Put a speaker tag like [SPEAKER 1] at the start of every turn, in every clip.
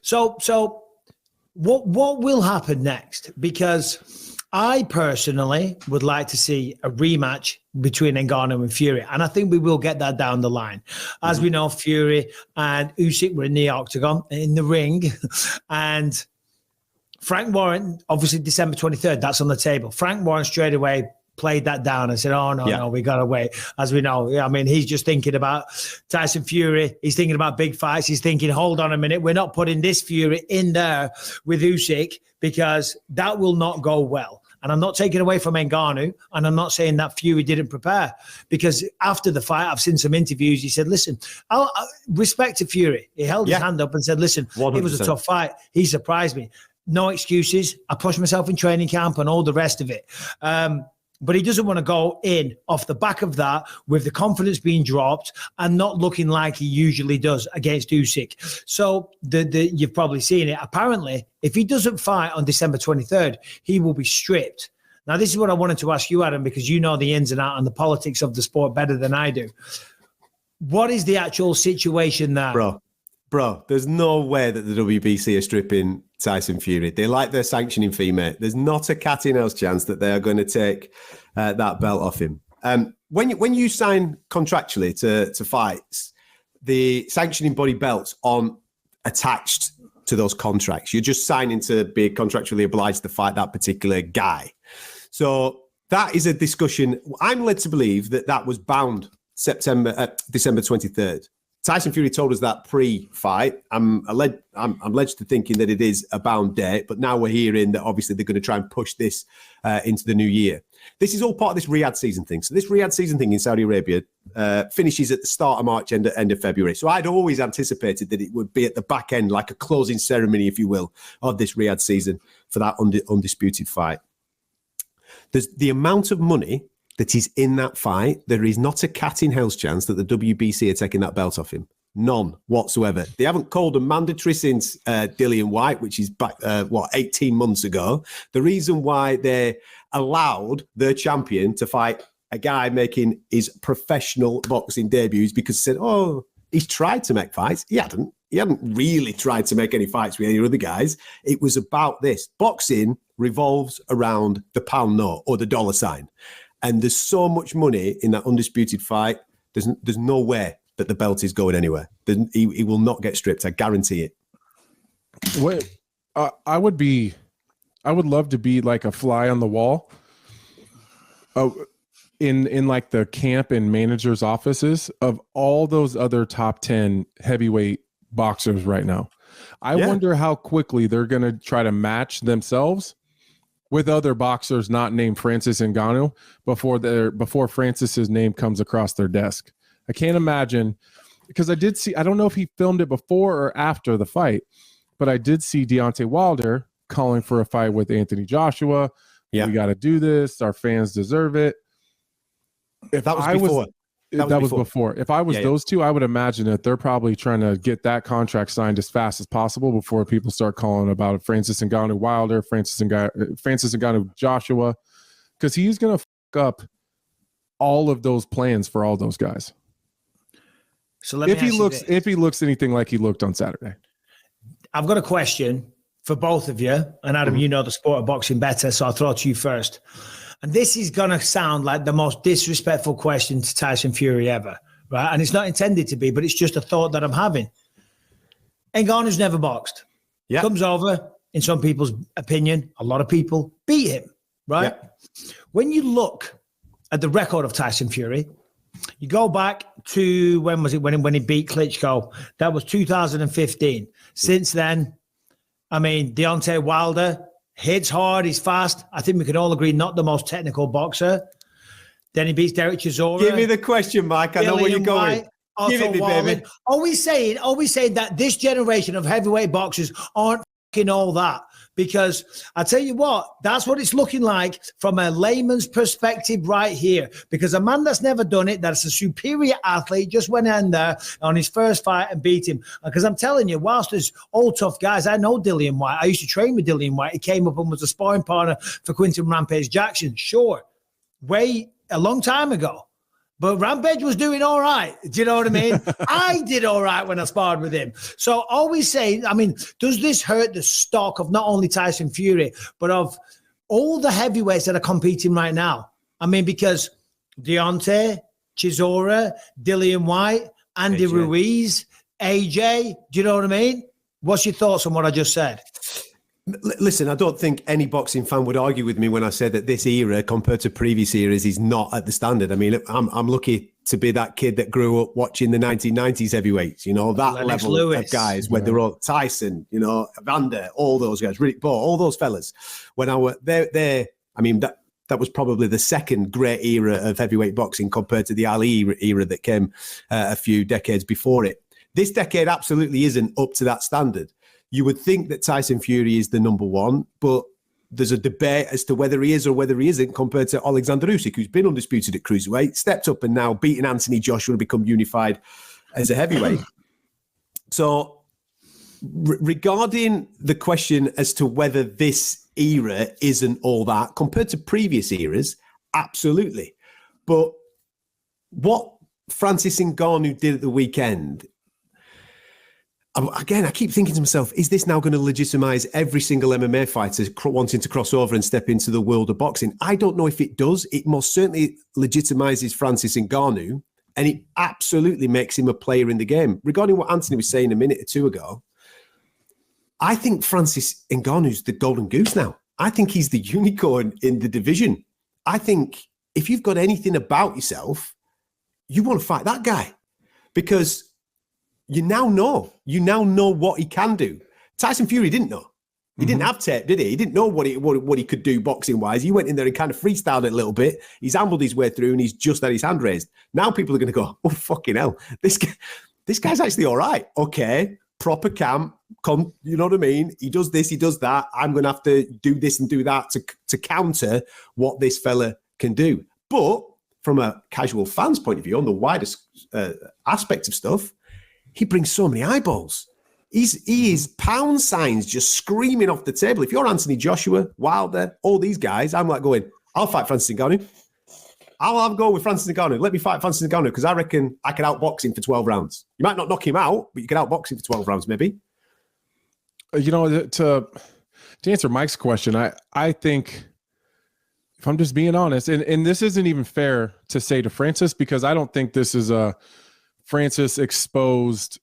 [SPEAKER 1] So what will happen next? Because I personally would like to see a rematch between Ngannou and Fury. And I think we will get that down the line. As we know, Fury and Usyk were in the octagon, in the ring. And Frank Warren, obviously December 23rd, that's on the table. Frank Warren straight away played that down and said, no, we got to wait. As we know, I mean, he's just thinking about Tyson Fury. He's thinking about big fights. He's thinking, hold on a minute, we're not putting this Fury in there with Usyk because that will not go well. And I'm not taking away from Ngannou, and I'm not saying that Fury didn't prepare, because after the fight, I've seen some interviews. He said, listen, I'll respect to Fury. He held his hand up and said, listen, 100%. It was a tough fight. He surprised me. No excuses. I pushed myself in training camp and all the rest of it. But he doesn't want to go in off the back of that with the confidence being dropped and not looking like he usually does against Usyk. So you've probably seen it. Apparently, if he doesn't fight on December 23rd, he will be stripped. Now, this is what I wanted to ask you, Adam, because you know the ins and outs and the politics of the sport better than I do. What is the actual situation there?
[SPEAKER 2] Bro, there's no way that the WBC are stripping Tyson Fury. They like their sanctioning fee, mate. There's not a cat in hell's chance that they are going to take that belt off him. When you sign contractually to fights, the sanctioning body belts aren't attached to those contracts. You're just signing to be contractually obliged to fight that particular guy. So that is a discussion. I'm led to believe that was bound December 23rd. Tyson Fury told us that pre-fight. I'm alleged to thinking that it is a bound date, but now we're hearing that obviously they're going to try and push this into the new year. This is all part of this Riyadh season thing. So this Riyadh season thing in Saudi Arabia finishes at the start of March, end of February. So I'd always anticipated that it would be at the back end, like a closing ceremony, if you will, of this Riyadh season for that undisputed fight. There's the amount of money that is in that fight. There is not a cat in hell's chance that the WBC are taking that belt off him. None whatsoever. They haven't called him mandatory since Dillian White, which is back, 18 months ago. The reason why they allowed their champion to fight a guy making his professional boxing debuts because he said, he's tried to make fights. He hadn't really tried to make any fights with any other guys. It was about this. Boxing revolves around the pound note or the dollar sign. And there's so much money in that undisputed fight. There's no way that the belt is going anywhere. He will not get stripped. I guarantee it.
[SPEAKER 3] Wait, I would love to be like a fly on the wall. In like the camp and managers' offices of all those other top 10 heavyweight boxers right now. I wonder how quickly they're going to try to match themselves with other boxers not named Francis Ngannou before Francis's name comes across their desk. I can't imagine, because I don't know if he filmed it before or after the fight, but I did see Deontay Wilder calling for a fight with Anthony Joshua. Yeah. We got to do this. Our fans deserve it. If that was before. That was before. If I was those two, I would imagine that they're probably trying to get that contract signed as fast as possible before people start calling about Francis Ngannou Wilder, Francis Ngannou Joshua, because he's going to fuck up all of those plans for all those guys. So if he looks anything like he looked on Saturday.
[SPEAKER 1] I've got a question for both of you, and Adam, you know the sport of boxing better, so I'll throw it to you first. And this is going to sound like the most disrespectful question to Tyson Fury ever, right? And it's not intended to be, but it's just a thought that I'm having. Ngannou's never boxed. Yeah. Comes over, in some people's opinion, a lot of people beat him, right? Yeah. When you look at the record of Tyson Fury, you go back to, when was it, when he beat Klitschko? That was 2015. Since then, I mean, Deontay Wilder hits hard, he's fast. I think we can all agree, not the most technical boxer. Then he beats Derek Chisora.
[SPEAKER 2] Give me the question, Mike. I know where you're going. Give it me, baby.
[SPEAKER 1] Are we saying that this generation of heavyweight boxers aren't fucking all that? Because I tell you what, that's what it's looking like from a layman's perspective right here. Because a man that's never done it, that's a superior athlete, just went in there on his first fight and beat him. Because I'm telling you, whilst there's all tough guys, I know Dillian White. I used to train with Dillian White. He came up and was a sparring partner for Quinton Rampage Jackson. Sure, way a long time ago. But Rampage was doing all right. Do you know what I mean? I did all right when I sparred with him. So always saying, I mean, does this hurt the stock of not only Tyson Fury, but of all the heavyweights that are competing right now? I mean, because Deontay, Chisora, Dillian White, Andy Ruiz, AJ, do you know what I mean? What's your thoughts on what I just said?
[SPEAKER 2] Listen, I don't think any boxing fan would argue with me when I said that this era compared to previous eras is not at the standard. I mean, I'm lucky to be that kid that grew up watching the 1990s heavyweights, that
[SPEAKER 1] Lennox
[SPEAKER 2] level
[SPEAKER 1] Lewis.
[SPEAKER 2] of guys when they're all Tyson, Evander, all those guys, Riddick Bowe, all those fellas. When I were there, I mean, that was probably the second great era of heavyweight boxing compared to the Ali era that came a few decades before it. This decade absolutely isn't up to that standard. You would think that Tyson Fury is the number one, but there's a debate as to whether he is or whether he isn't compared to Alexander Usyk, who's been undisputed at cruiserweight, stepped up and now beaten Anthony Joshua and become unified as a heavyweight. So regarding the question as to whether this era isn't all that, compared to previous eras, absolutely. But what Francis Ngannou did at the weekend, again, I keep thinking to myself, is this now going to legitimize every single MMA fighter wanting to cross over and step into the world of boxing? I don't know if it does. It most certainly legitimizes Francis Ngannou, and it absolutely makes him a player in the game. Regarding what Anthony was saying a minute or two ago, I think Francis Ngannou's the golden goose now. I think he's the unicorn in the division. I think if you've got anything about yourself, you want to fight that guy, because you now know what he can do. Tyson Fury didn't know. He didn't have tape, did he? He didn't know what he could do boxing wise. He went in there and kind of freestyled it a little bit. He's ambled his way through and he's just had his hand raised. Now people are going to go, oh, fucking hell. This guy's actually all right. Okay, proper camp. Come, you know what I mean? He does this, he does that. I'm going to have to do this and do that to counter what this fella can do. But from a casual fan's point of view, on the widest aspect of stuff, he brings so many eyeballs. He is pound signs just screaming off the table. If you're Anthony Joshua, Wilder, all these guys, I'm like going, I'll fight Francis Ngannou. I'll have a go with Francis Ngannou. Let me fight Francis Ngannou, because I reckon I can outbox him for 12 rounds. You might not knock him out, but you can outbox him for 12 rounds, maybe.
[SPEAKER 3] To answer Mike's question, I think, if I'm just being honest, and this isn't even fair to say to Francis, because I don't think this is Francis exposed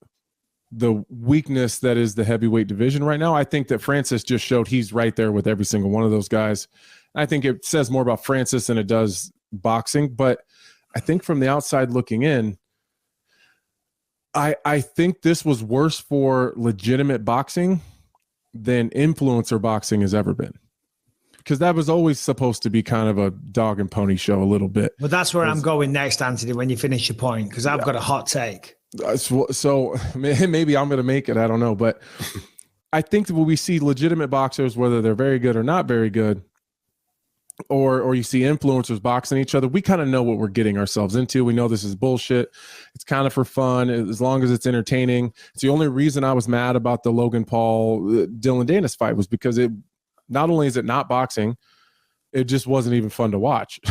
[SPEAKER 3] the weakness that is the heavyweight division right now. I think that Francis just showed he's right there with every single one of those guys. I think it says more about Francis than it does boxing, but I think from the outside looking in, I think this was worse for legitimate boxing than influencer boxing has ever been. Because that was always supposed to be kind of a dog and pony show a little bit.
[SPEAKER 1] But that's where I'm going next, Anthony, when you finish your point, because I've got a hot take.
[SPEAKER 3] So maybe I'm going to make it. I don't know. But I think that when we see legitimate boxers, whether they're very good or not very good, or you see influencers boxing each other, we kind of know what we're getting ourselves into. We know this is bullshit. It's kind of for fun, as long as it's entertaining. It's the only reason I was mad about the Logan Paul, Dylan Danis fight was because not only is it not boxing, it just wasn't even fun to watch.